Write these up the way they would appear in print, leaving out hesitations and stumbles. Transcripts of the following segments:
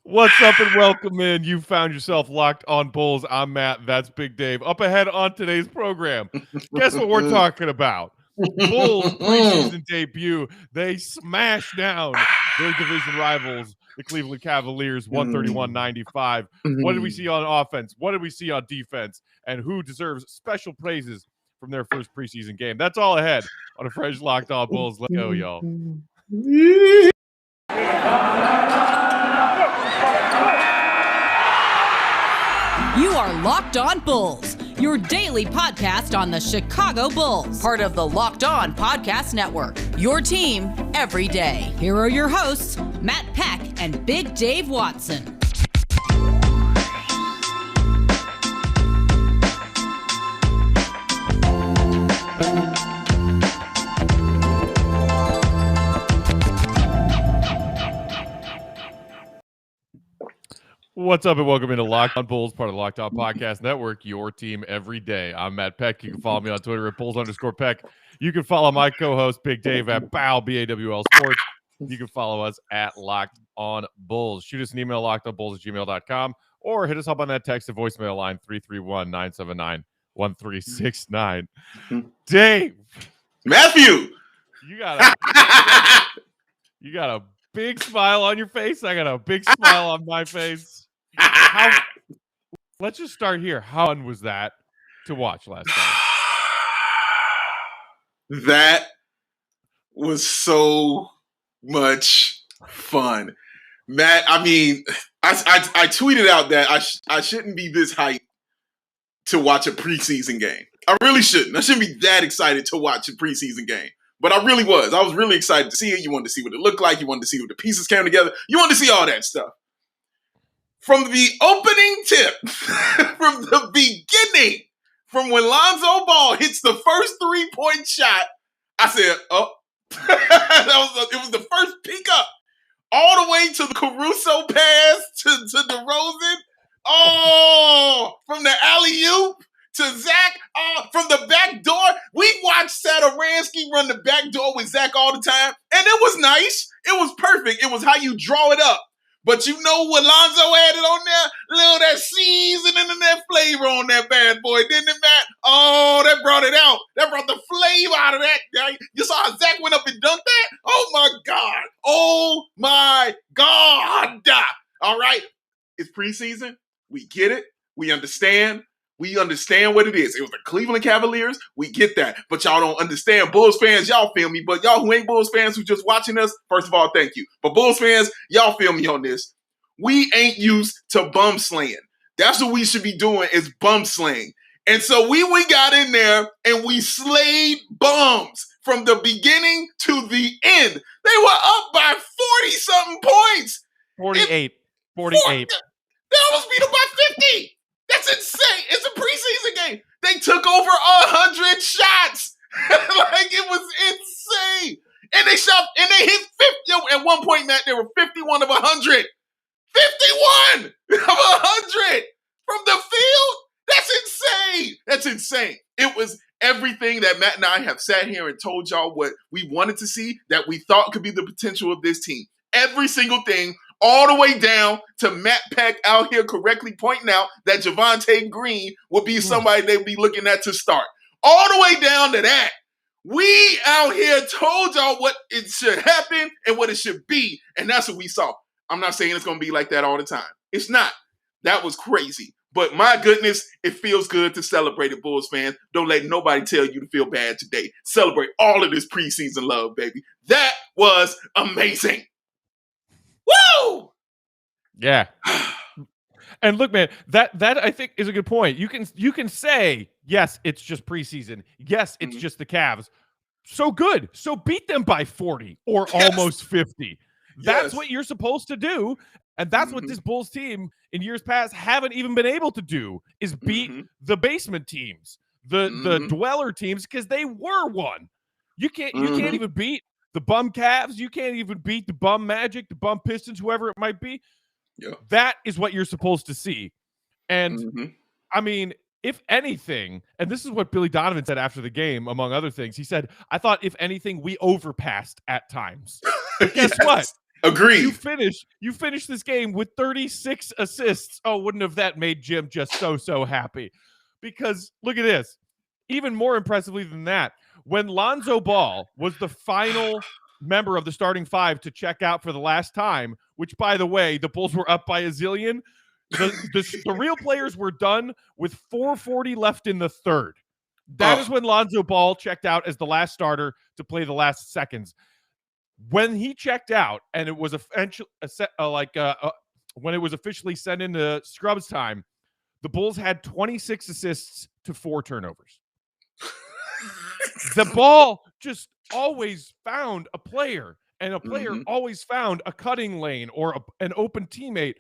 What's up and welcome in. You found yourself locked on Bulls. I'm Matt. That's Big Dave. Up ahead on today's program. Guess what we're talking about? Bulls preseason debut. They smashed down their division rivals, the Cleveland Cavaliers, 131-95. What did we see on offense? What did we see on defense? And who deserves special praises from their first preseason game? That's all ahead on a fresh Locked On Bulls. Let's go, y'all. You are Locked On Bulls, your daily podcast on the Chicago Bulls, part of the Locked On Podcast Network, your team every day. Here are your hosts, Matt Peck and Big Dave Watson. What's up and welcome into Locked On Bulls, part of the Locked On Podcast Network, your team every day. I'm Matt Peck. You can follow me on Twitter at Bulls_Peck. You can follow my co-host Big Dave at BAWL, B-A-W-L Sports. You can follow us at Locked On Bulls. Shoot us an email, lockedonbulls@gmail.com, or hit us up on that text and voicemail line, 331-979-1369. Dave. Matthew. You got a big smile on your face. I got a big smile on my face. Let's just start here. How fun was that to watch last night? That was so much fun. Matt, I mean, I tweeted out that I shouldn't be this hyped to watch a preseason game. I really shouldn't. I shouldn't be that excited to watch a preseason game. But I really was. I was really excited to see it. You wanted to see what it looked like. You wanted to see what the pieces came together. You wanted to see all that stuff. From the opening tip, from the beginning, from when Lonzo Ball hits the first three-point shot, I said, oh, it was the first peek up. All the way to the Caruso pass to DeRozan. Oh, from the alley-oop to Zach, from the back door. We watched Sadaransky run the back door with Zach all the time, and it was nice. It was perfect. It was how you draw it up. But you know what Lonzo added on there? Little that seasoning and that flavor on that bad boy, didn't it, Matt? Oh, that brought it out. That brought the flavor out of that. You saw how Zach went up and dunked that? Oh, my God. Oh, my God. All right. It's preseason. We get it. We understand. We understand what it is. It was the Cleveland Cavaliers. We get that. But y'all don't understand. Bulls fans, y'all feel me. But y'all who ain't Bulls fans who just watching us, first of all, thank you. But Bulls fans, y'all feel me on this. We ain't used to bum slaying. That's what we should be doing is bum slaying. And so we got in there and we slayed bums from the beginning to the end. They were up by 40-something points. 48. They almost beat them by 50. That's insane. It's a preseason game. They took over 100 shots. Like, it was insane. And they shot, and they hit 50. At one point, Matt, they were 51 of 100. 51 of 100 from the field. That's insane. That's insane. It was everything that Matt and I have sat here and told y'all what we wanted to see, that we thought could be the potential of this team. Every single thing. All the way down to Matt Peck out here correctly pointing out that Javonte Green would be somebody they would be looking at to start. All the way down to that. We out here told y'all what it should happen and what it should be, and that's what we saw. I'm not saying it's going to be like that all the time. It's not. That was crazy. But my goodness, it feels good to celebrate it, Bulls fans. Don't let nobody tell you to feel bad today. Celebrate all of this preseason love, baby. That was amazing. Woo! Yeah. And look, man, that I think is a good point. You can say, yes, it's just preseason. Yes, it's just the Cavs. So good. So beat them by 40 or almost 50. That's what you're supposed to do. And that's what this Bulls team in years past haven't even been able to do, is beat the basement teams, the dweller teams, because they were one. You can't even beat the bum Cavs. You can't even beat the bum Magic, the bum Pistons, whoever it might be. Yeah. That is what you're supposed to see. And I mean, if anything, and this is what Billy Donovan said after the game, among other things, he said, I thought, if anything, we overpassed at times. But guess what? Agreed. You finish this game with 36 assists. Oh, wouldn't have that made Jim just so happy? Because look at this. Even more impressively than that, when Lonzo Ball was the final member of the starting five to check out for the last time, which, by the way, the Bulls were up by a zillion, the real players were done with 4:40 left in the third. That is when Lonzo Ball checked out as the last starter to play the last seconds. When he checked out, and it was when it was officially sent into scrubs time, the Bulls had 26 assists to 4 turnovers. The ball just always found a player, and a player always found a cutting lane or an open teammate.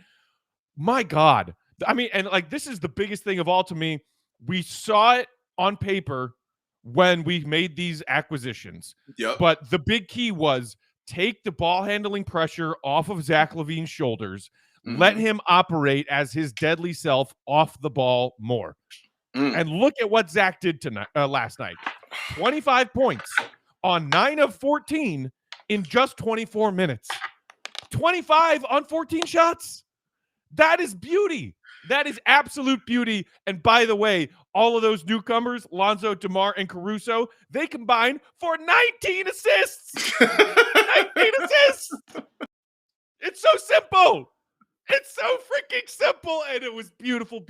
My God. I mean, and like, this is the biggest thing of all to me. We saw it on paper when we made these acquisitions. Yep. But the big key was take the ball handling pressure off of Zach LaVine's shoulders. Let him operate as his deadly self off the ball more. And look at what Zach did last night. 25 points on 9 of 14 in just 24 minutes. 25 on 14 shots. That is beauty. That is absolute beauty. And by the way, all of those newcomers, Lonzo, DeMar, and Caruso, they combined for 19 assists. 19 assists. It's so simple. It's so freaking simple, and it was beautiful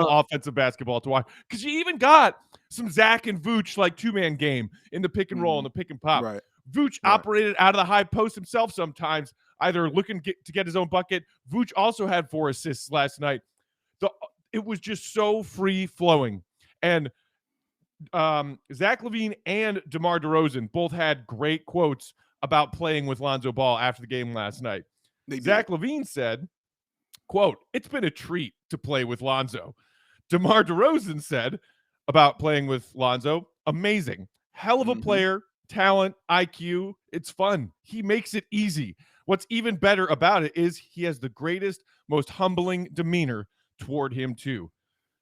offensive basketball to watch. Because you even got some Zach and Vooch like two-man game in the pick and roll and the pick and pop. Right. Vooch operated out of the high post himself sometimes, either looking to get his own bucket. Vooch also had 4 assists last night. It was just so free-flowing. And Zach LaVine and DeMar DeRozan both had great quotes about playing with Lonzo Ball after the game last night. Zach LaVine said, quote, "It's been a treat to play with Lonzo." DeMar DeRozan said about playing with Lonzo, "Amazing. Hell of a player, talent, IQ. It's fun. He makes it easy. What's even better about it is he has the greatest, most humbling demeanor toward him too."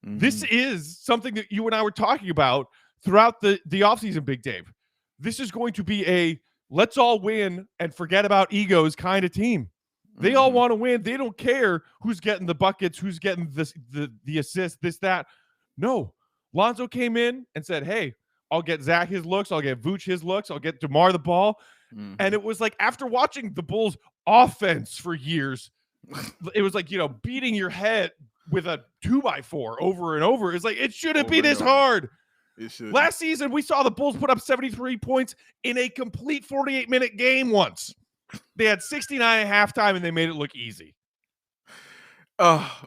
This is something that you and I were talking about throughout the offseason, Big Dave. This is going to be a let's all win and forget about egos kind of team. They all want to win. They don't care who's getting the buckets, who's getting the assist, this, that. No. Lonzo came in and said, hey, I'll get Zach his looks. I'll get Vooch his looks. I'll get DeMar the ball. And it was like, after watching the Bulls offense for years, it was like, beating your head with a 2x4 over and over. It's like, it shouldn't be this hard. It should. Last season, we saw the Bulls put up 73 points in a complete 48-minute game once. They had 69 at halftime, and they made it look easy.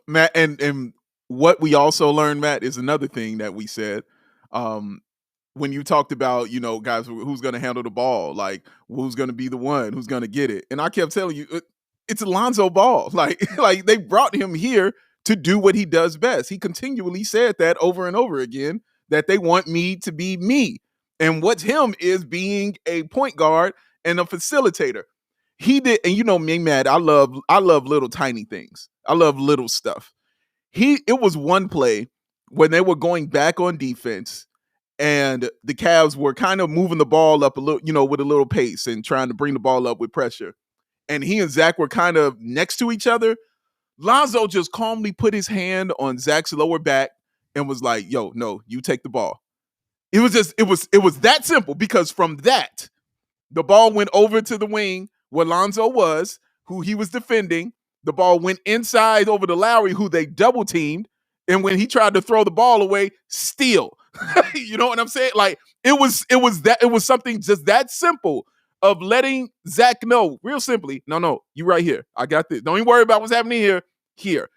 Matt, and what we also learned, Matt, is another thing that we said. When you talked about, guys, who's going to handle the ball, like who's going to be the one, who's going to get it. And I kept telling you, it's Lonzo Ball. Like they brought him here to do what he does best. He continually said that over and over again, that they want me to be me. And what's him is being a point guard and a facilitator. He did, and me, Matt, I love little tiny things. I love little stuff. It was one play when they were going back on defense and the Cavs were kind of moving the ball up a little, with a little pace and trying to bring the ball up with pressure. And he and Zach were kind of next to each other. Lonzo just calmly put his hand on Zach's lower back and was like, yo, no, you take the ball. It was that simple, because from that, the ball went over to the wing where Lonzo was, who he was defending. The ball went inside over to Lowry, who they double teamed. And when he tried to throw the ball away, steal. You know what I'm saying? Like it was something just that simple of letting Zach know real simply, no, you right here. I got this. Don't even worry about what's happening here. Here.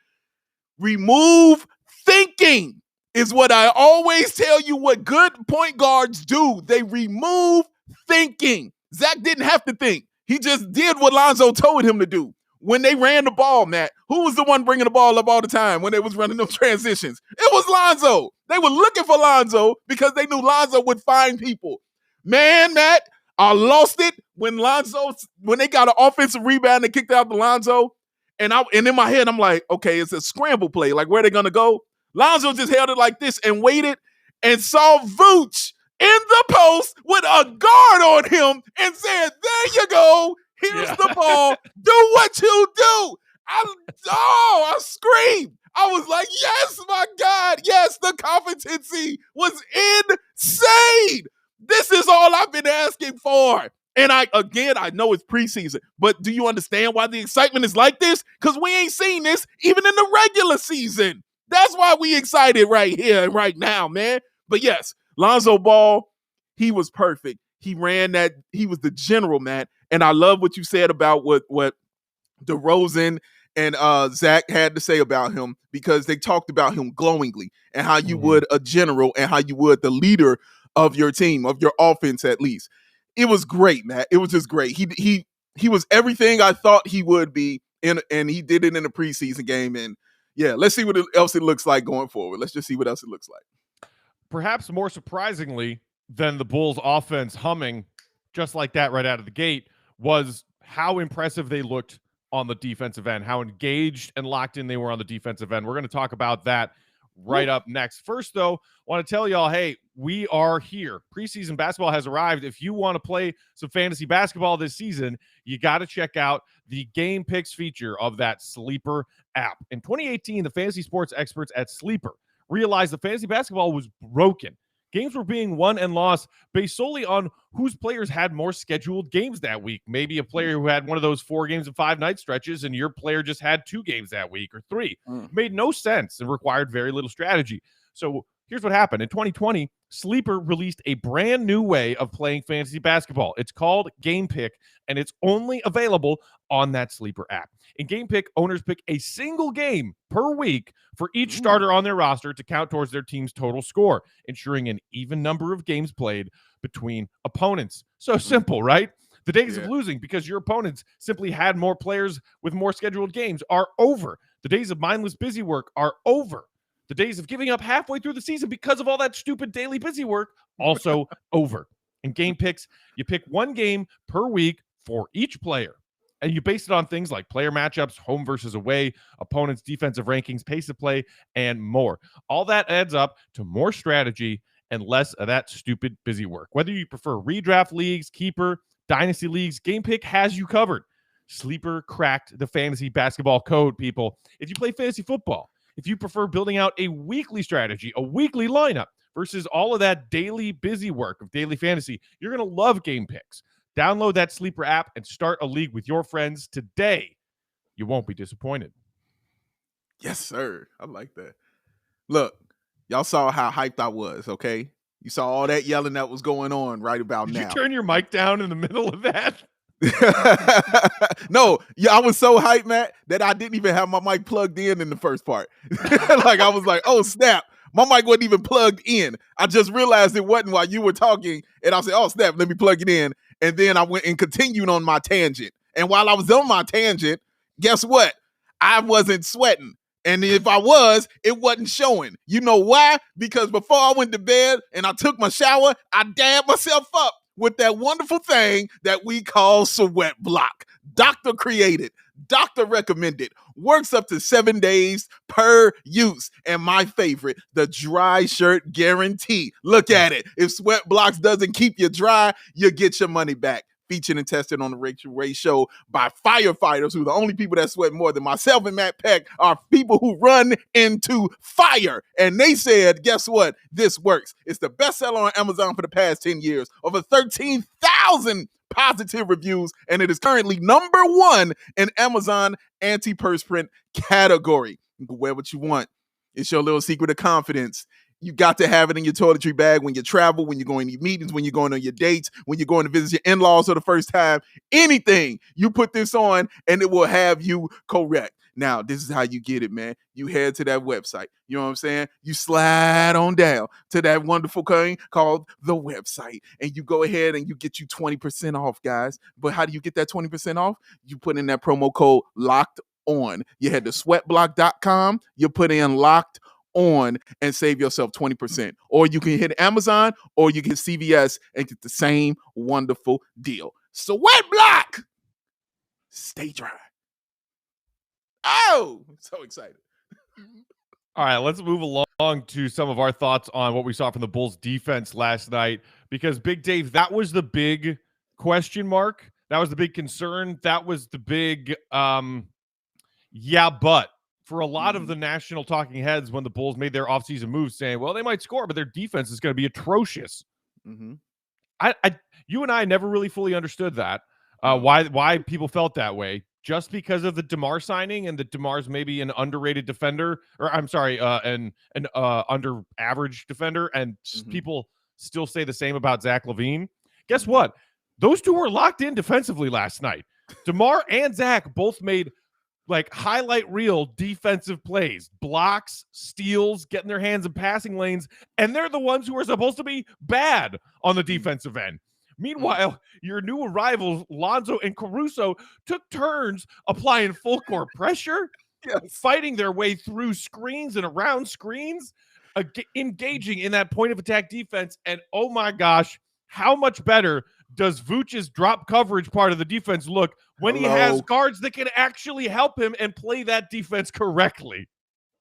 Remove thinking is what I always tell you what good point guards do. They remove thinking. Zach didn't have to think. He just did what Lonzo told him to do. When they ran the ball, Matt, who was the one bringing the ball up all the time when they was running those transitions? It was Lonzo. They were looking for Lonzo because they knew Lonzo would find people. Man, Matt, I lost it when they got an offensive rebound and kicked out to Lonzo. And in my head, I'm like, okay, it's a scramble play. Like, where are they going to go? Lonzo just held it like this and waited and saw Vooch in the post with a guard on him and said, there you go. Here's the ball. Do what you do. I screamed. I was like, yes, my God. Yes, the competency was insane. This is all I've been asking for. And I know it's preseason, but do you understand why the excitement is like this? Because we ain't seen this even in the regular season. That's why we excited right here and right now, man. But yes, Lonzo Ball, he was perfect. He ran that. He was the general, man. And I love what you said about what DeRozan and Zach had to say about him, because they talked about him glowingly and how you would a general and how you would the leader of your team, of your offense at least. It was great, Matt. It was just great. He was everything I thought he would be, and he did it in a preseason game. And yeah, let's see what else it looks like going forward. Let's just see what else it looks like. Perhaps more surprisingly than the Bulls' offense humming just like that right out of the gate was how impressive they looked on the defensive end, how engaged and locked in they were on the defensive end. We're going to talk about that right up next. First, though, I want to tell y'all, hey, we are here. Preseason basketball has arrived. If you want to play some fantasy basketball this season, you got to check out the Game Picks feature of that Sleeper app. In 2018, the fantasy sports experts at Sleeper realized that fantasy basketball was broken. Games were being won and lost based solely on whose players had more scheduled games that week. Maybe a player who had one of those 4 games and 5 night stretches, and your player just had 2 games that week or 3. Made no sense and required very little strategy. So here's what happened. In 2020, Sleeper released a brand new way of playing fantasy basketball. It's called Game Pick, and it's only available on that Sleeper app. In Game Pick, owners pick a single game per week for each starter on their roster to count towards their team's total score, ensuring an even number of games played between opponents. So simple, right? The days of losing because your opponents simply had more players with more scheduled games are over. The days of mindless busy work are over. The days of giving up halfway through the season because of all that stupid daily busy work also over. In Game Picks, you pick one game per week for each player, and you base it on things like player matchups, home versus away, opponents' defensive rankings, pace of play, and more. All that adds up to more strategy and less of that stupid busy work. Whether you prefer redraft leagues, keeper, dynasty leagues, Game Pick has you covered. Sleeper cracked the fantasy basketball code, people. If you play fantasy football, if you prefer building out a weekly strategy, a weekly lineup versus all of that daily busy work of daily fantasy, you're going to love Game Picks. Download that Sleeper app and start a league with your friends today. You won't be disappointed. Yes, sir. I like that. Look, y'all saw how hyped I was, okay? You saw all that yelling that was going on right about now. Did you turn your mic down in the middle of that? No, yeah, I was so hyped, Matt, that I didn't even have my mic plugged in the first part. Like, I was like, oh, snap. My mic wasn't even plugged in. I just realized it wasn't while you were talking, and I said, oh, snap, let me plug it in. And then I went and continued on my tangent. And while I was on my tangent, guess what? I wasn't sweating. And if I was, it wasn't showing. You know why? Because before I went to bed and I took my shower, I dabbed myself up with that wonderful thing that we call Sweat Block. Doctor created, doctor recommended, works up to 7 days per use. And my favorite, the dry shirt guarantee. Look at it. If Sweat Blocks doesn't keep you dry, you get your money back. Featured and tested on the Rachel Ray Show by firefighters, who the only people that sweat more than myself and Matt Peck are people who run into fire. And they said, guess what? This works. It's the bestseller on Amazon for the past 10 years. Over 13,000 positive reviews, and it is currently #1 in Amazon antiperspirant category. You can wear what you want. It's your little secret of confidence. You got to have it in your toiletry bag when you travel, when you're going to your meetings, when you're going on your dates, when you're going to visit your in-laws for the first time. Anything, you put this on and it will have you correct. Now, this is how you get it, man. You head to that website. You know what I'm saying? You slide on down to that wonderful thing called the website, and you go ahead and you get you 20% off, guys. But how do you get that 20% off? You put in that promo code LOCKED ON. You head to sweatblock.com. You put in LOCKED ON and save yourself 20%. Or you can hit Amazon or you can CVS and get the same wonderful deal. Sweat Block. Stay dry. Oh, I'm so excited. All right, let's move along to some of our thoughts on what we saw from the Bulls defense last night, because Big Dave, that was the big question mark That was the big concern. That was the big, but for a lot of the national talking heads when the Bulls made their offseason moves saying, well, they might score, but their defense is going to be atrocious. You and I never really fully understood that, why people felt that way, just because of the DeMar signing and that DeMar's maybe an underrated defender, or I'm sorry, an under average defender, and people still say the same about Zach LaVine. Guess what? Those two were locked in defensively last night. DeMar and Zach both made like highlight reel defensive plays, blocks, steals, getting their hands in passing lanes, and they're the ones who are supposed to be bad on the defensive end. Meanwhile, your new arrivals, Lonzo and Caruso, took turns applying full court pressure, fighting their way through screens and around screens, engaging in that point of attack defense. And oh my gosh, how much better does Vooch's drop coverage part of the defense look when he has guards that can actually help him and play that defense correctly?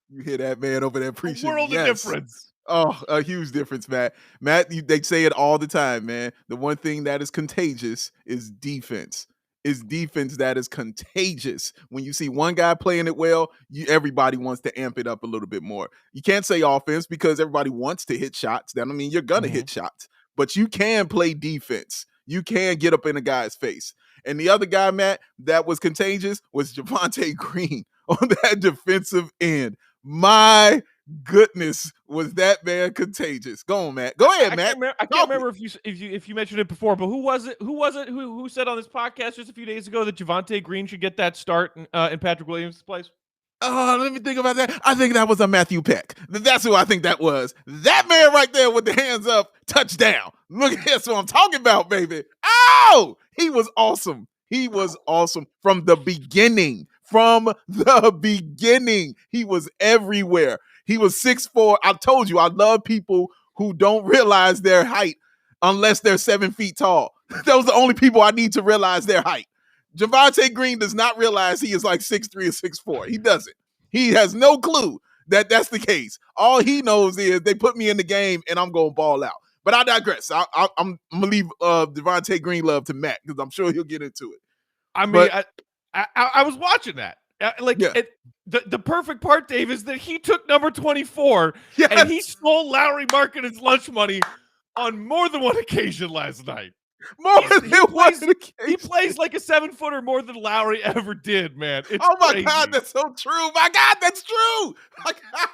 You hear that, man, over there? Appreciate a world of difference. Oh, a huge difference, Matt. They say it all the time, man. The one thing that is contagious is defense. Is defense that is contagious. When you see one guy playing it well, everybody wants to amp it up a little bit more. You can't say offense because everybody wants to hit shots. That don't mean you're going to hit shots. But you can play defense. You can get up in a guy's face. And the other guy, Matt, that was contagious was Javonte Green on that defensive end. My goodness, was that man contagious? Go on, Matt. Go ahead, Matt. I can't remember if you mentioned it before, but who was it? Who said on this podcast just a few days ago that Javonte Green should get that start in Patrick Williams' place? Oh, let me think about that. I think that was a Matthew Peck. That's who I think that was. That man right there with the hands up, touchdown. Look, that's what I'm talking about, baby. Oh, he was awesome. He was awesome from the beginning. From the beginning, he was everywhere. He was 6'4". I told you, I love people who don't realize their height unless they're 7 feet tall. Those are the only people I need to realize their height. Javonte Green does not realize he is like 6'3" or 6'4". He doesn't. He has no clue that that's the case. All he knows is they put me in the game and I'm going to ball out. But I digress. I'm going to leave Javonte Green love to Matt because I'm sure he'll get into it. I mean, I was watching that. The perfect part, Dave, is that he took number 24 and he stole Lauri Markkanen's lunch money on more than one occasion last night. He plays like a 7-footer more than Lauri ever did, man. It's crazy. God, that's so true. My God, that's true.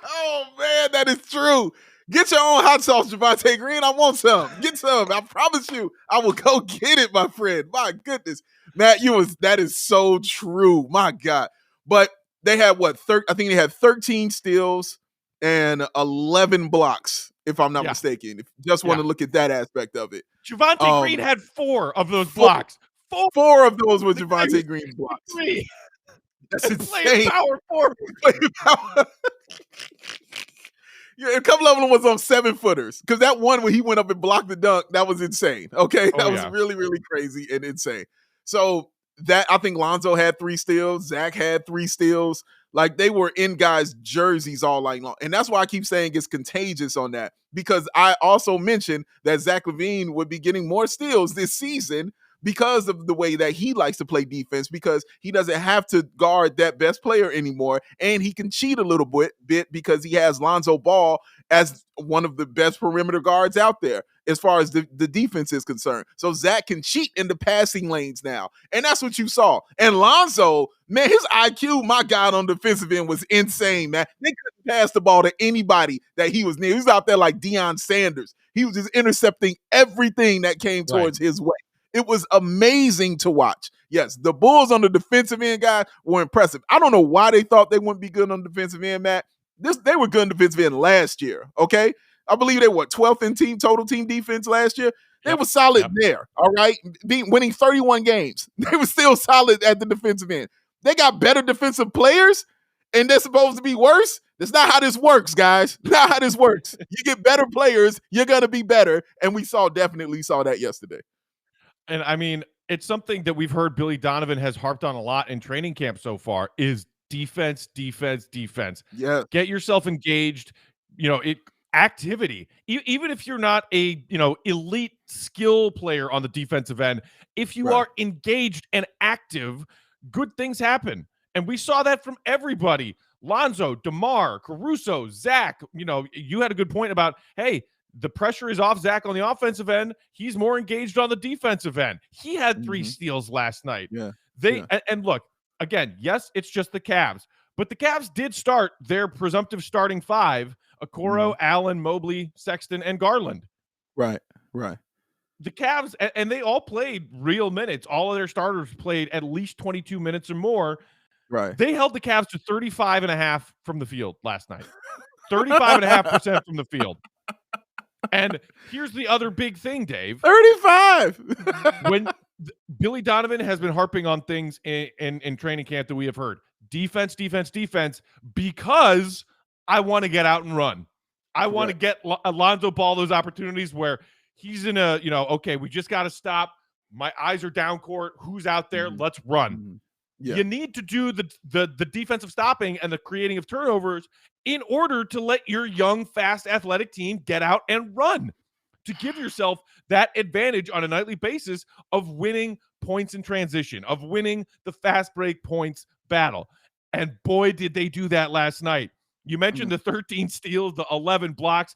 Oh, man, that is true. Get your own hot sauce, Javonte Green. I want some. Get some. I promise you, I will go get it, my friend. My goodness. Matt, that is so true. My God. But they had I think they had 13 steals and 11 blocks, if I'm not mistaken. If you just want to look at that aspect of it. Javonte Green had 4 of those blocks. Four of those were Javonte Green's blocks. 3. That's insane. Power forward. Yeah, a couple of them was on 7-footers because that one where he went up and blocked the dunk, that was insane. Okay, that was really, really crazy and insane. So that I think Lonzo had 3 steals, Zach had 3 steals. Like they were in guys' jerseys all night long, and that's why I keep saying it's contagious on that because I also mentioned that Zach LaVine would be getting more steals this season because of the way that he likes to play defense, because he doesn't have to guard that best player anymore, and he can cheat a little bit because he has Lonzo Ball as one of the best perimeter guards out there as far as the defense is concerned. So Zach can cheat in the passing lanes now, and that's what you saw. And Lonzo, man, his IQ, my God, on the defensive end was insane, man. They couldn't pass the ball to anybody that he was near. He was out there like Deion Sanders. He was just intercepting everything that came towards his way. It was amazing to watch. Yes, the Bulls on the defensive end, guys, were impressive. I don't know why they thought they wouldn't be good on the defensive end, Matt. They were good on defensive end last year, okay? I believe they were 12th in total team defense last year. They were solid there, all right? Winning 31 games. They were still solid at the defensive end. They got better defensive players, and they're supposed to be worse. That's not how this works, guys. Not how this works. You get better players, you're going to be better, and we definitely saw that yesterday. And I mean, it's something that we've heard Billy Donovan has harped on a lot in training camp so far is defense, defense, defense. Yeah. Get yourself engaged. You know, activity. Even if you're not a, elite skill player on the defensive end, if you are engaged and active, good things happen. And we saw that from everybody. Lonzo, DeMar, Caruso, Zach, you had a good point about, hey, the pressure is off Zach on the offensive end. He's more engaged on the defensive end. He had 3 steals last night. And look, again, yes, it's just the Cavs, but the Cavs did start their presumptive starting 5, Okoro, Allen, Mobley, Sexton, and Garland. Right. The Cavs, and they all played real minutes. All of their starters played at least 22 minutes or more. Right. They held the Cavs to 35.5 from the field last night. 35.5% from the field. And here's the other big thing, Dave. 35. When Billy Donovan has been harping on things in training camp that we have heard. Defense, because I want to get out and run. I want to get Lonzo Ball those opportunities where he's in a, okay, we just got to stop. My eyes are down court. Who's out there? Let's run. You need to do the defensive stopping and the creating of turnovers in order to let your young, fast, athletic team get out and run, to give yourself that advantage on a nightly basis of winning points in transition, of winning the fast break points battle. And boy, did they do that last night. You mentioned the 13 steals, the 11 blocks,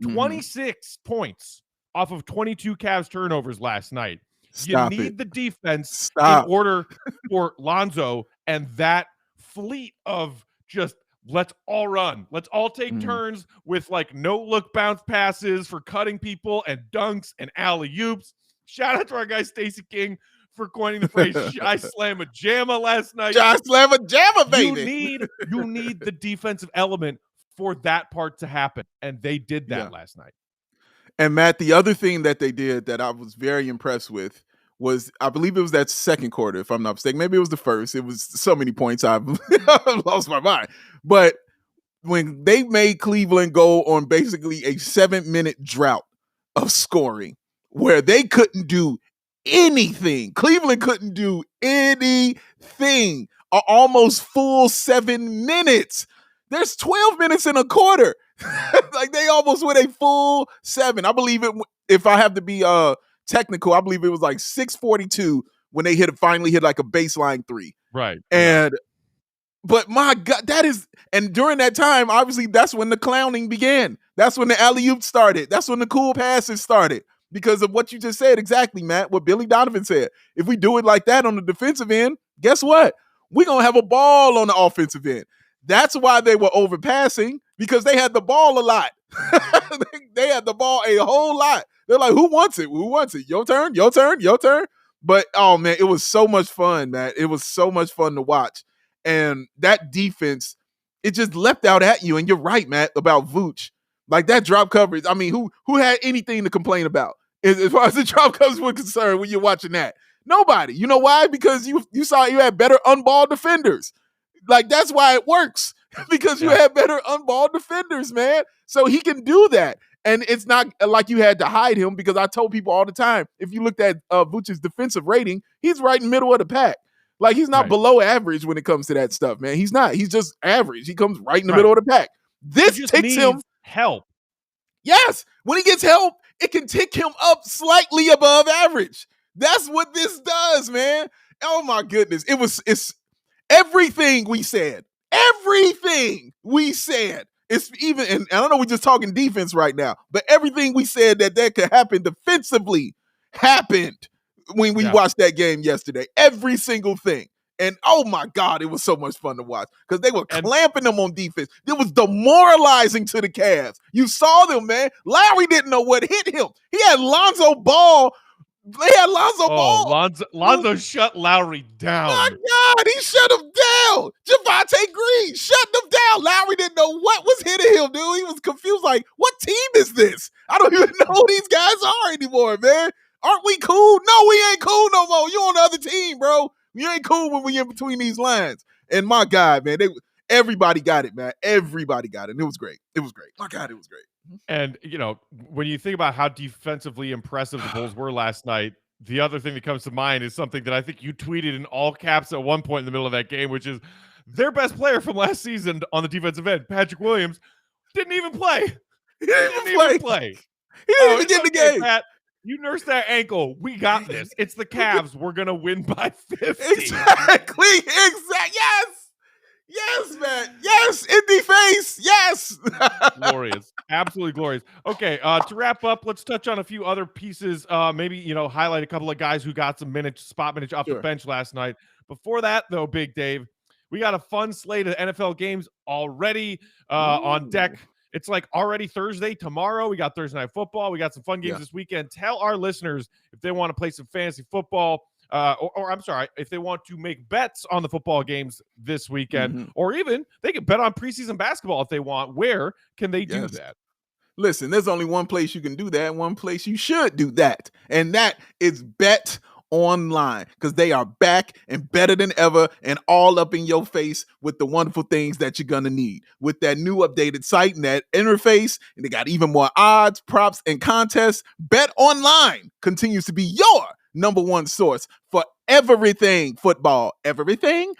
26 points off of 22 Cavs turnovers last night. You need the defense in order for Lonzo and that fleet of just, let's all run. Let's all take turns with no look bounce passes for cutting people and dunks and alley-oops. Shout out to our guy Stacey King for coining the phrase "Shy Slamma Jamma" last night. Shy Slamma Jamma, baby. You need the defensive element for that part to happen, and they did that last night. And Matt, the other thing that they did that I was very impressed with was, I believe it was that second quarter, if I'm not mistaken. Maybe it was the first. It was so many points, I've lost my mind. But when they made Cleveland go on basically a 7-minute drought of scoring where they couldn't do anything, Cleveland couldn't do anything, almost full 7 minutes. There's 12 minutes in a quarter. They almost went a full 7. I believe it, if I have to be technical, I believe it was 6:42 when they finally hit a baseline 3. Right. But my God, and during that time, obviously that's when the clowning began. That's when the alley-oop started. That's when the cool passes started, because of what you just said. Exactly, Matt, what Billy Donovan said. If we do it like that on the defensive end, guess what? We're going to have a ball on the offensive end. That's why they were overpassing, because they had the ball a lot. They had the ball a whole lot. They're like, who wants it? Who wants it? Your turn, your turn, your turn. But, oh, man, it was so much fun, man. It was so much fun to watch. And that defense, it just leapt out at you. And you're right, Matt, about Vooch. That drop coverage. I mean, who had anything to complain about as far as the drop coverage was concerned when you're watching that? Nobody. You know why? Because you saw you had better unballed defenders. That's why it works, because you had better unballed defenders, man. So he can do that. And it's not like you had to hide him, because I told people all the time, if you looked at Vooch's defensive rating, he's right in the middle of the pack. He's not below average when it comes to that stuff, man. He's not. He's just average. He comes right in the middle of the pack. This takes him help. Yes. When he gets help, it can tick him up slightly above average. That's what this does, man. Oh my goodness. It's everything we said. Everything we said. It's even, and I don't know, we're just talking defense right now, but everything we said that could happen defensively happened when we watched that game yesterday. Every single thing. And oh my God, it was so much fun to watch, because they were clamping them on defense. It was demoralizing to the Cavs. You saw them, man. Lowry didn't know what hit him. He had Lonzo Ball. They had Lonzo Ball. Lonzo shut Lowry down. My God, he shut him down. Javonte Green shut him down. Lowry didn't know what was hitting him, dude. He was confused, what team is this? I don't even know who these guys are anymore, man. Aren't we cool? No, we ain't cool no more. You on the other team, bro. You ain't cool when we in between these lines. And my God, man, everybody got it, man. Everybody got it. And it was great. It was great. My God, it was great. And, when you think about how defensively impressive the Bulls were last night, the other thing that comes to mind is something that I think you tweeted in all caps at one point in the middle of that game, which is their best player from last season on the defensive end, Patrick Williams, didn't even play. He didn't even play. He didn't even get in the game. Pat, you nurse that ankle. We got this. It's the Cavs. We're going to win by 50. Exactly. Yes, man. Yes, empty face. Yes. Glorious. Absolutely glorious. Okay, to wrap up, let's touch on a few other pieces. Maybe, highlight a couple of guys who got some spot minutes off the bench last night. Before that, though, Big Dave, we got a fun slate of NFL games already on deck. It's like already Thursday. Tomorrow, we got Thursday Night Football. We got some fun games this weekend. Tell our listeners if they want to play some fantasy football, or I'm sorry, if they want to make bets on the football games this weekend, or even they can bet on preseason basketball if they want. Where can they do that? Listen, there's only one place you can do that, one place you should do that, and that is Bet Online, because they are back and better than ever and all up in your face with the wonderful things that you're gonna need with that new updated site and that interface. And they got even more odds, props, and contests. Bet Online continues to be your number one source for everything football. Everything.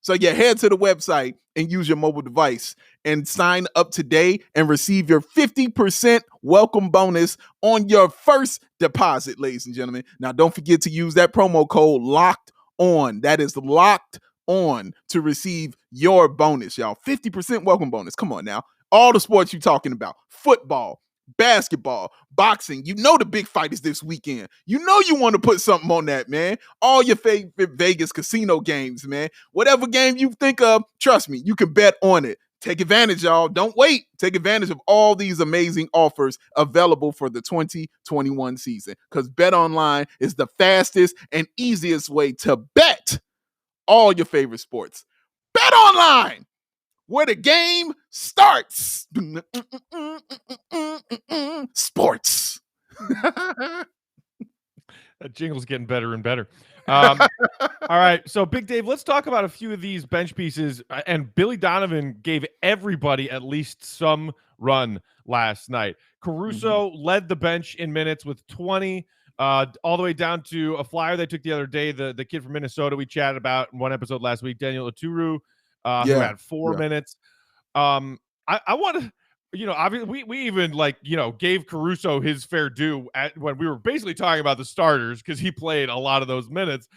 So head to the website and use your mobile device and sign up today and receive your 50% welcome bonus on your first deposit, ladies and gentlemen. Now, don't forget to use that promo code Locked On. That is Locked On to receive your bonus, y'all. 50% welcome bonus. Come on now. All the sports you're talking about, football, basketball, boxing. You know the big fight is this weekend. You know you want to put something on that, man. All your favorite Vegas casino games, man. Whatever game you think of, trust me, you can bet on it. Take advantage, y'all. Don't wait. Take advantage of all these amazing offers available for the 2021 season, because Bet Online is the fastest and easiest way to bet all your favorite sports. Bet Online, where the game starts. Sports. That jingle's getting better and better. All right, so Big Dave, let's talk about a few of these bench pieces. And Billy Donovan gave everybody at least some run last night. Caruso led the bench in minutes with 20, all the way down to a flyer they took the other day, the kid from Minnesota we chatted about in one episode last week, Daniel Oturu, who had 4 minutes. I want to, obviously we even gave Caruso his fair due when we were basically talking about the starters, because he played a lot of those minutes.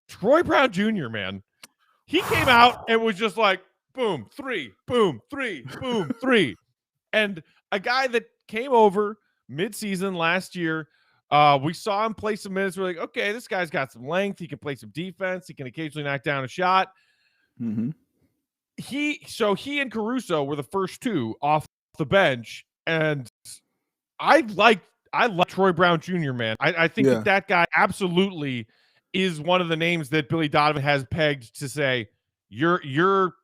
Troy Brown Jr., man, he came out and was just like, boom, 3, boom, 3, boom, 3. And a guy that came over midseason last year, we saw him play some minutes. We're like, okay, this guy's got some length. He can play some defense. He can occasionally knock down a shot. He and Caruso were the first two off the bench, and I like Troy Brown Jr., man. I think that guy absolutely is one of the names that Billy Donovan has pegged to say, you're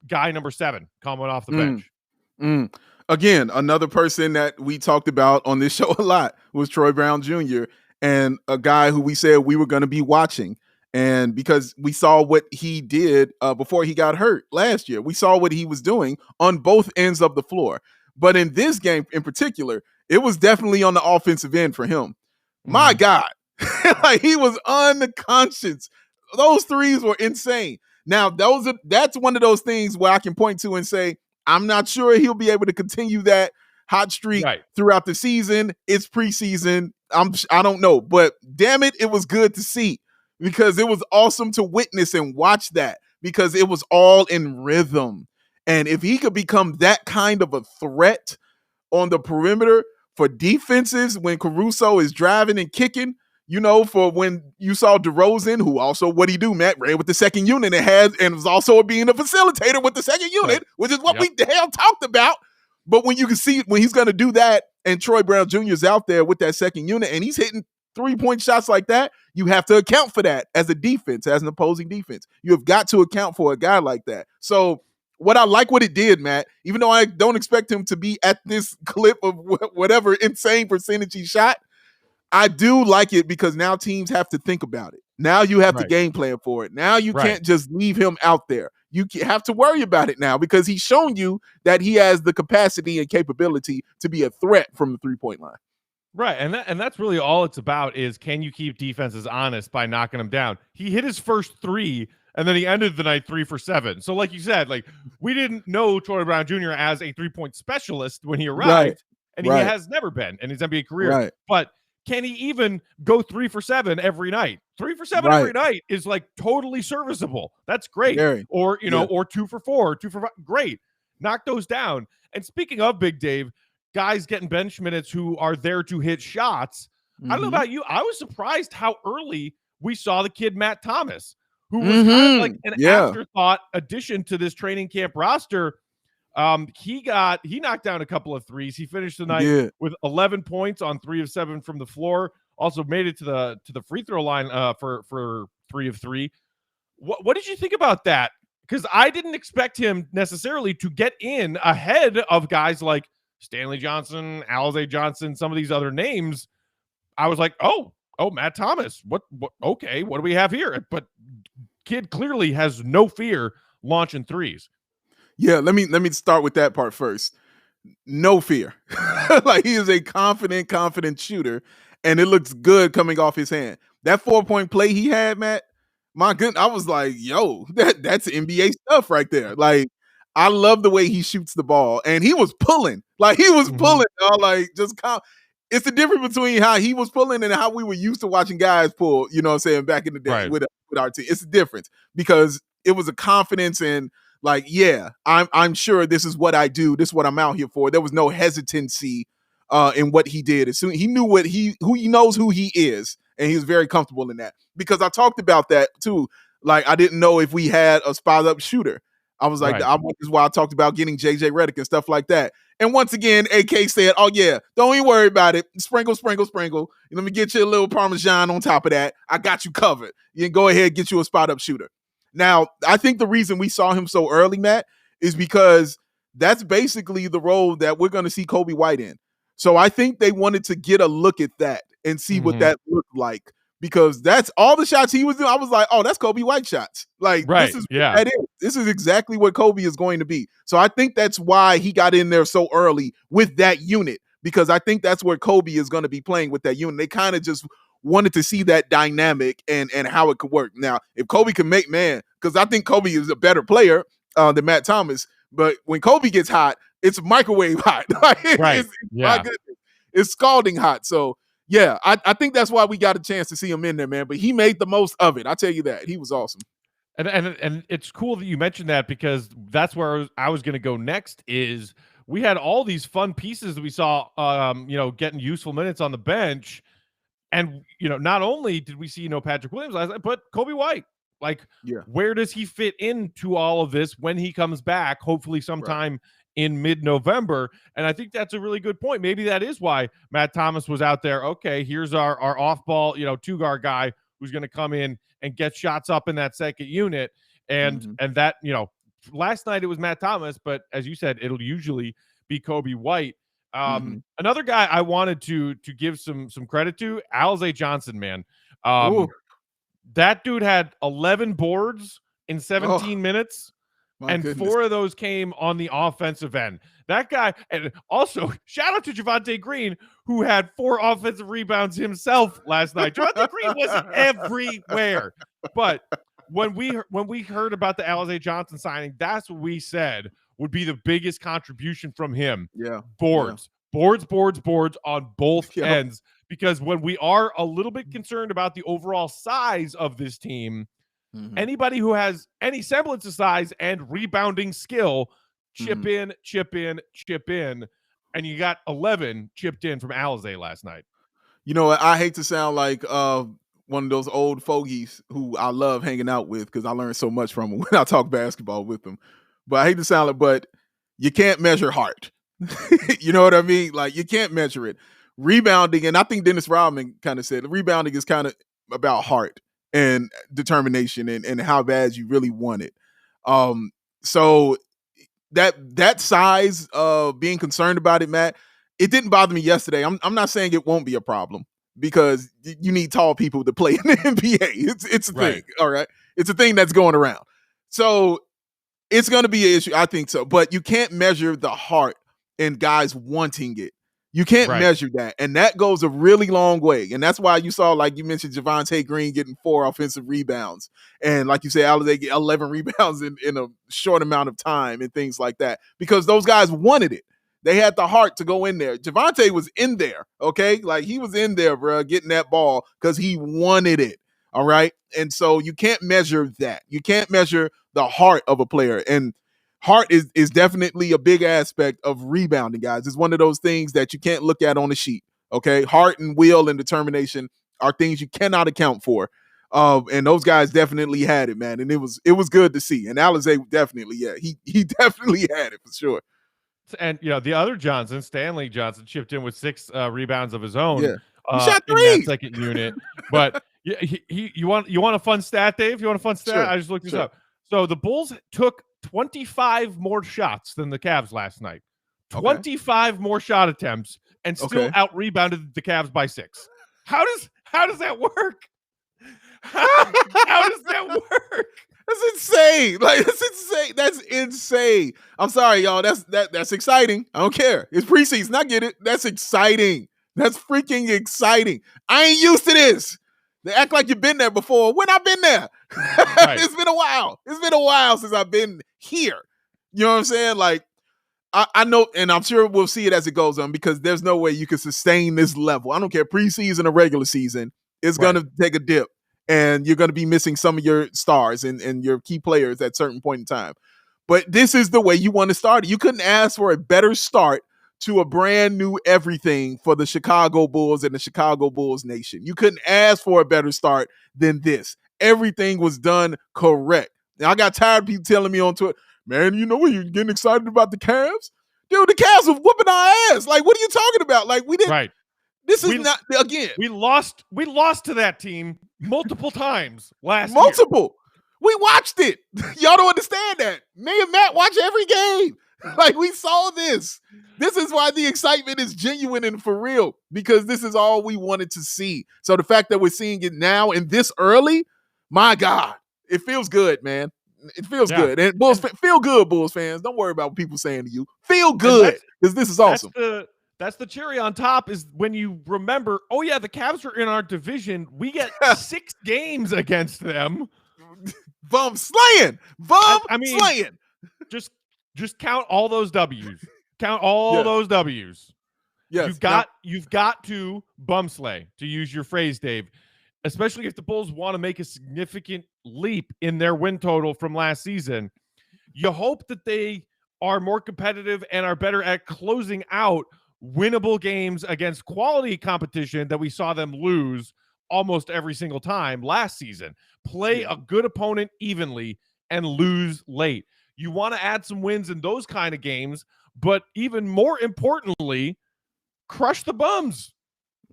guy number 7 coming off the bench. Again, another person that we talked about on this show a lot was Troy Brown Jr., and a guy who we said we were going to be watching. And because we saw what he did before he got hurt last year, we saw what he was doing on both ends of the floor. But in this game in particular, it was definitely on the offensive end for him. My God, like he was unconscious. Those threes were insane. Now, that's one of those things where I can point to and say, I'm not sure he'll be able to continue that hot streak throughout the season. It's preseason. I don't know, but damn it, it was good to see, because it was awesome to witness and watch that, because it was all in rhythm. And if he could become that kind of a threat on the perimeter for defenses when Caruso is driving and kicking, for when you saw DeRozan, who also, what'd he do, Matt? Ran with the second unit and was also being a facilitator with the second unit, which is what we the hell talked about. But when you can see when he's going to do that, and Troy Brown Jr. is out there with that second unit and he's hitting 3-point shots like that, you have to account for that as a defense, as an opposing defense. You have got to account for a guy like that. So what it did, Matt, even though I don't expect him to be at this clip of whatever insane percentage he shot, I do like it, because now teams have to think about it. Now you have to game plan for it. Now you can't just leave him out there. You have to worry about it now, because he's shown you that he has the capacity and capability to be a threat from the 3-point line. Right, and that's really all it's about, is can you keep defenses honest by knocking them down? He hit his first 3 and then he ended the night 3 for 7. So like you said, like we didn't know Troy Brown Jr. as a 3-point specialist when he arrived, and he has never been in his NBA career. Right. But can he even go 3 for 7 every night? 3 for 7 every night is like totally serviceable. That's great. Or, or 2 for 4, 2 for 5. Great. Knock those down. And speaking of Big Dave, guys getting bench minutes who are there to hit shots. I don't know about you. I was surprised how early we saw the kid Matt Thomas, who was kind of like an afterthought addition to this training camp roster. He knocked down a couple of threes. He finished the night with 11 points on 3 of 7 from the floor. Also made it to the free throw line for 3 of 3. What did you think about that? Because I didn't expect him necessarily to get in ahead of guys like Stanley Johnson, Alize Johnson, some of these other names. I was like, oh, Matt Thomas. What? Okay, what do we have here? But kid clearly has no fear launching threes. Yeah, let me start with that part first. No fear. Like he is a confident shooter, and it looks good coming off his hand. That 4-point play he had, Matt, my goodness, I was like, yo, that's NBA stuff right there. Like, I love the way he shoots the ball, and he was pulling. Like, he was pulling, like, it's the difference between how he was pulling and how we were used to watching guys pull, you know what I'm saying, back in the day with our team. It's a difference because it was a confidence and like, yeah, I'm sure this is what I do. This is what I'm out here for. There was no hesitancy in what he did. As soon he knew he knows who he is, and he was very comfortable in that. Because I talked about that too. Like, I didn't know if we had a spot up shooter. I was like, this is why I talked about getting JJ Redick and stuff like that. And once again, AK said, oh yeah, don't even worry about it. Sprinkle. Let me get you a little Parmesan on top of that. I got you covered. You can go ahead and get you a spot up shooter. Now, I think the reason we saw him so early, Matt, is because that's basically the role that we're going to see Kobe White in. So I think they wanted to get a look at that and see what that looked like, because that's all the shots he was doing. I was like, oh, that's Kobe White shots. Like, this is that is. This is exactly what Kobe is going to be. So I think that's why he got in there so early with that unit, because I think that's where Kobe is going to be playing with that unit. They kind of just wanted to see that dynamic and how it could work. Now, if Kobe can make because I think Kobe is a better player than Matt Thomas, but when Kobe gets hot, it's microwave hot. My goodness, it's scalding hot. So yeah, I think that's why we got a chance to see him in there, man. But he made the most of it. I tell you that. He was awesome. And it's cool that you mentioned that, because that's where I was going to go next. Is we had all these fun pieces that we saw, getting useful minutes on the bench. And, not only did we see, Patrick Williams last night, but Kobe White. Like, where does he fit into all of this when he comes back, hopefully sometime in mid-November? And I think that's a really good point. Maybe that is why Matt Thomas was out there. Okay, here's our off-ball, two-guard guy who's going to come in and get shots up in that second unit. And and that, last night it was Matt Thomas, but as you said, it'll usually be Kobe White. Another guy I wanted to give some credit to, Alize Johnson, man. That dude had 11 boards in 17 minutes, and goodness. 4 of those came on the offensive end. That guy, and also shout out to Javonte Green, who had 4 offensive rebounds himself last night. Javonte Green was everywhere. But when we heard about the Alize Johnson signing, that's what we said would be the biggest contribution from him. Boards on both ends. Because when we are a little bit concerned about the overall size of this team, anybody who has any semblance of size and rebounding skill, chip in. And you got 11 chipped in from Alize last night. I hate to sound like one of those old fogies who I love hanging out with, because I learned so much from them when I talk basketball with them. But I hate to sound like, but you can't measure heart. You know what I mean? Like, you can't measure it. Rebounding, and I think Dennis Rodman kind of said, rebounding is kind of about heart and determination and how bad you really want it. So that size of being concerned about it, Matt, it didn't bother me yesterday. I'm not saying it won't be a problem, because you need tall people to play in the NBA. It's a thing, all right? It's a thing that's going around. So it's going to be an issue, I think so. But you can't measure the heart and guys wanting it. You can't Right. measure that. And that goes a really long way. And that's why you saw, like you mentioned, Javonte Green getting 4 offensive rebounds. And like you said, Alizé get 11 rebounds in a short amount of time and things like that. Because those guys wanted it. They had the heart to go in there. Javonte was in there, okay? Like, he was in there, bro, getting that ball because he wanted it, all right? And so you can't measure that. You can't measure the heart of a player. And heart is definitely a big aspect of rebounding, guys. It's one of those things that you can't look at on a sheet, okay? Heart and will and determination are things you cannot account for. And those guys definitely had it, man. And it was good to see. And Alizé definitely, yeah, he definitely had it for sure. And, the other Johnson, Stanley Johnson, chipped in with 6 rebounds of his own. Yeah. He shot 3 in that second unit. But you want a fun stat, Dave? You want a fun stat? Sure. I just looked this up. So the Bulls took 25 more shots than the Cavs last night. 25 more shot attempts and still out-rebounded the Cavs by 6. How does that work? How does that work? That's insane. Like, that's insane. That's insane. I'm sorry, y'all. That's exciting. I don't care. It's preseason. I get it. That's exciting. That's freaking exciting. I ain't used to this. They act like you've been there before. When I've been there. Right. It's been a while. It's been a while since I've been here. You know what I'm saying? Like, I know, and I'm sure we'll see it as it goes on, because there's no way you can sustain this level. I don't care, preseason or regular season, it's going to take a dip, and you're going to be missing some of your stars and your key players at a certain point in time. But this is the way you want to start it. You couldn't ask for a better start to a brand new everything for the Chicago Bulls and the Chicago Bulls nation. You couldn't ask for a better start than this. Everything was done correct. Now, I got tired of people telling me on Twitter, man, you know what, you're getting excited about the Cavs? Dude, the Cavs was whooping our ass. Like, what are you talking about? Like, we didn't. Right. This is not, again. We lost to that team multiple times last year. We watched it. Y'all don't understand that. Me and Matt watch every game. Like, we saw this. This is why the excitement is genuine and for real, because this is all we wanted to see. So the fact that we're seeing it now and this early, my God, it feels good, man. It feels good. And Bulls, feel good, Bulls fans. Don't worry about what people saying to you. Feel good, because this is awesome. That's the cherry on top, is when you remember, oh, yeah, the Cavs are in our division. We get 6 games against them. Bum slaying. Slaying. Just count all those W's. Count all those W's. Yes. You've got to bum slay, to use your phrase, Dave. Especially if the Bulls want to make a significant leap in their win total from last season. You hope that they are more competitive and are better at closing out winnable games against quality competition that we saw them lose almost every single time last season. Play a good opponent evenly and lose late. You want to add some wins in those kind of games, but even more importantly, crush the bums.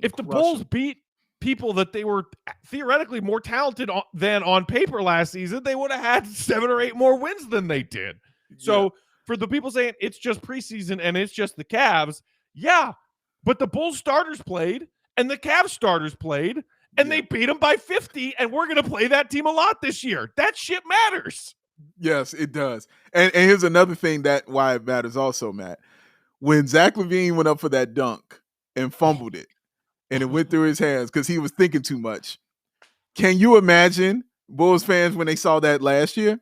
If the Bulls beat people that they were theoretically more talented than on paper last season, they would have had 7 or 8 more wins than they did. So for the people saying it's just preseason and it's just the Cavs, but the Bulls starters played and the Cavs starters played and they beat them by 50, and we're going to play that team a lot this year. That shit matters. Yes, it does. And here's another thing that why it matters also, Matt. When Zach LaVine went up for that dunk and fumbled it, and it went through his hands because he was thinking too much. Can you imagine Bulls fans when they saw that last year?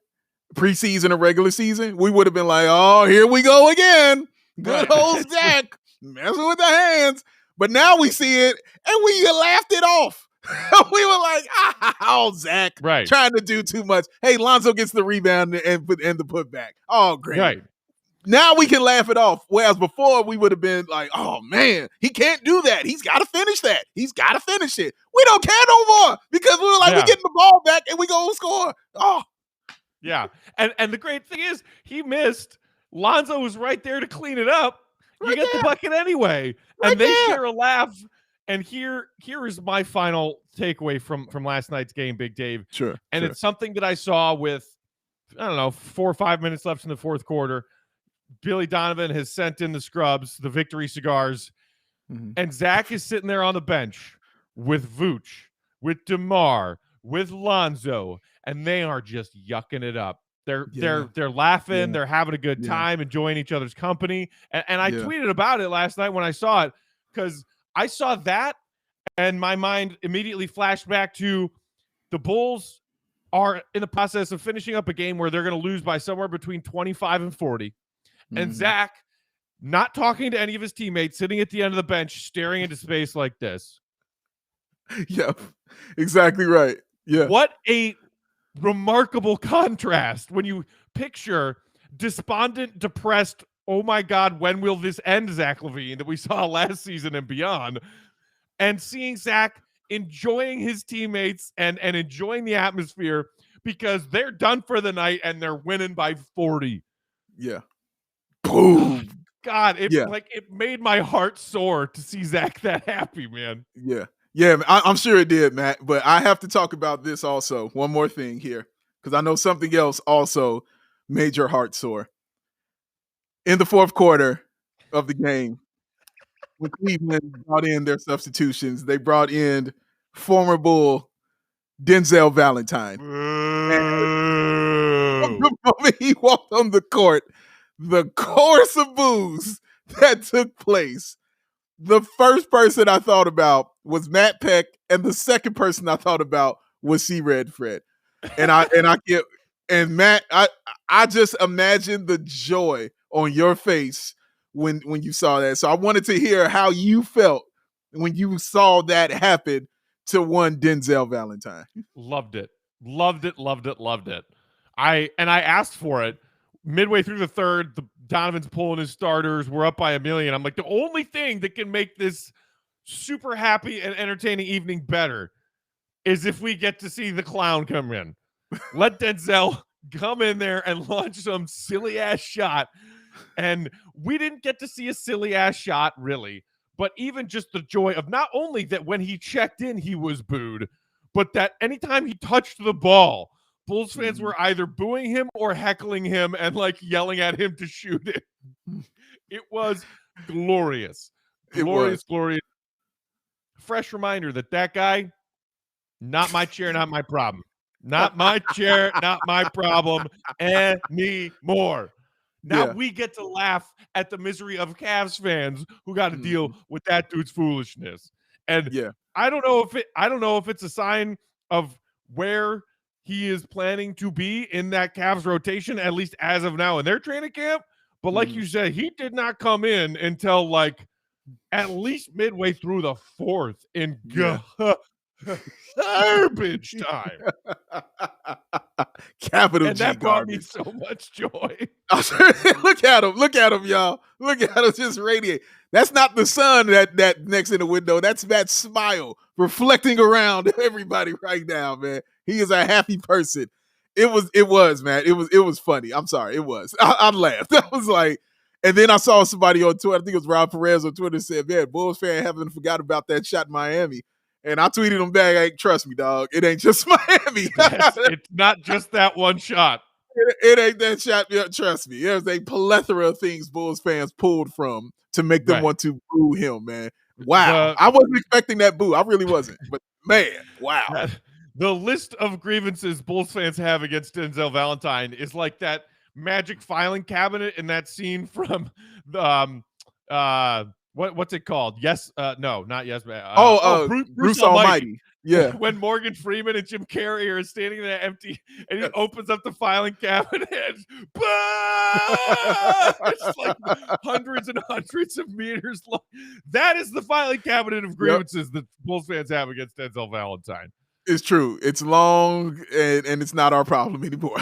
Preseason or regular season? We would have been like, oh, here we go again. Good old Zach messing with the hands. But now we see it, and we laughed it off. We were like, oh, Zach, trying to do too much. Hey, Lonzo gets the rebound and the putback. Oh, great. Right. Now we can laugh it off. Whereas before we would have been like, oh, man, he can't do that. He's got to finish that. He's got to finish it. We don't care no more because we were like, we're getting the ball back and we go score. Oh. Yeah. And the great thing is he missed. Lonzo was right there to clean it up. You get the bucket anyway. And they share a laugh. And here is my final takeaway from last night's game, Big Dave. Sure. And it's something that I saw with, 4 or 5 minutes left in the fourth quarter. Billy Donovan has sent in the scrubs, the victory cigars, and Zach is sitting there on the bench with Vooch, with DeMar, with Lonzo, and they are just yucking it up. They're laughing, they're having a good time, enjoying each other's company. And I tweeted about it last night when I saw it. because I saw that and my mind immediately flashed back to the Bulls are in the process of finishing up a game where they're going to lose by somewhere between 25 and 40. And Zach, not talking to any of his teammates, sitting at the end of the bench, staring into space like this. Yep, exactly right. Yeah. What a remarkable contrast when you picture despondent, depressed, oh my God, when will this end, Zach LaVine, that we saw last season and beyond, and seeing Zach enjoying his teammates and enjoying the atmosphere because they're done for the night and they're winning by 40. Yeah. Boom. God, it made my heart soar to see Zach that happy, man. Yeah. Yeah, I'm sure it did, Matt. But I have to talk about this also. One more thing here, because I know something else also made your heart soar. In the fourth quarter of the game, when Cleveland brought in their substitutions, they brought in former Bull Denzel Valentine. And the moment he walked on the court, the chorus of boos that took place, the first person I thought about was Matt Peck, and the second person I thought about was C. Red Fred. And Matt, I just imagine the joy on your face when you saw that. So I wanted to hear how you felt when you saw that happen to one Denzel Valentine. Loved it. I asked for it midway through the third. Donovan's pulling his starters. We're up by 1 million. I'm like, the only thing that can make this super happy and entertaining evening better is if we get to see the clown come in. Let Denzel come in there and launch some silly ass shot. And we didn't get to see a silly ass shot, really, but even just the joy of not only that when he checked in, he was booed, but that anytime he touched the ball, Bulls fans were either booing him or heckling him and like yelling at him to shoot it. It was glorious. Glorious. Fresh reminder that guy, not my chair, not my problem. Not my chair, not my problem anymore. Now we get to laugh at the misery of Cavs fans who got to deal with that dude's foolishness. And I don't know if it's a sign of where he is planning to be in that Cavs rotation, at least as of now in their training camp. But like you said, he did not come in until like at least midway through the fourth in garbage time. Capital and G that brought garbage. me so much joy. Look at him, y'all. Look at him just radiate. That's not the sun that next in the window. That's that smile reflecting around everybody right now, man. He is a happy person. It was, man. It was funny. I'm sorry. It was. I laughed. I was like, and then I saw somebody on Twitter, I think it was Rob Perez on Twitter, said, man, Bulls fan haven't forgot about that shot in Miami. And I tweeted him back, hey, trust me, dog. It ain't just Miami. It's not just that one shot. It ain't that shot. Trust me. There's a plethora of things Bulls fans pulled from to make them want to boo him, man. Wow. I wasn't expecting that boo. I really wasn't. But, man, wow. The list of grievances Bulls fans have against Denzel Valentine is like that magic filing cabinet in that scene from the what's it called? No, not Yes Man. Bruce Almighty. Yeah. When Morgan Freeman and Jim Carrey are standing there empty, and he opens up the filing cabinet, and it's like hundreds and hundreds of meters long. That is the filing cabinet of grievances that Bulls fans have against Denzel Valentine. It's true. It's long, and it's not our problem anymore.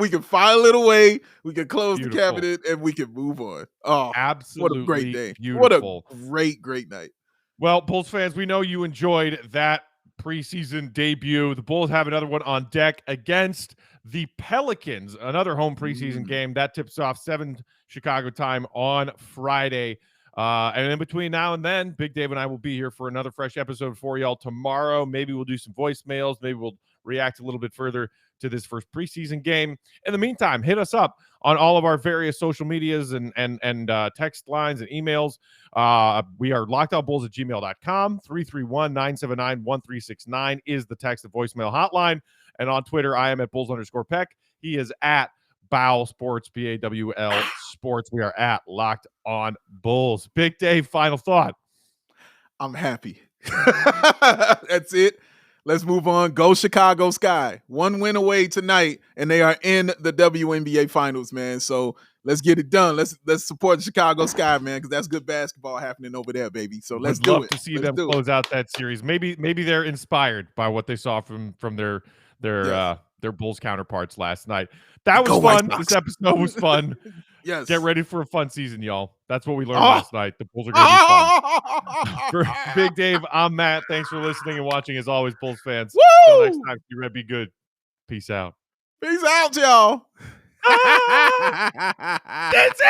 We can file it away. We can close the cabinet, and we can move on. Oh, absolutely! What a great day! Beautiful. What a great night. Well, Bulls fans, we know you enjoyed that preseason debut. The Bulls have another one on deck against the Pelicans, another home preseason game that tips off 7 Chicago time on Friday. And in between now and then, Big Dave and I will be here for another fresh episode for y'all tomorrow. Maybe we'll do some voicemails. Maybe we'll react a little bit further to this first preseason game. In the meantime, hit us up on all of our various social medias and text lines and emails. We are lockedoutbulls@gmail.com. 331-979-1369 is the text and voicemail hotline. And on Twitter, I am at Bulls_Peck. He is at Bowl Sports, BAWL Sports. We are at Locked On Bulls. Big Dave, final thought. I'm happy. That's it. Let's move on. Go Chicago Sky. One win away tonight, and they are in the WNBA Finals, man. So let's get it done. Let's support the Chicago Sky, man, because that's good basketball happening over there, baby. So let's do it. Love to see them close out that series. Maybe they're inspired by what they saw from their Bulls counterparts last night. That was fun. This episode was fun. Yes. Get ready for a fun season, y'all. That's what we learned last night. The Bulls are going to be fun. For Big Dave, I'm Matt. Thanks for listening and watching. As always, Bulls fans. Until next time, be red, be good. Peace out. Peace out, y'all. That's it.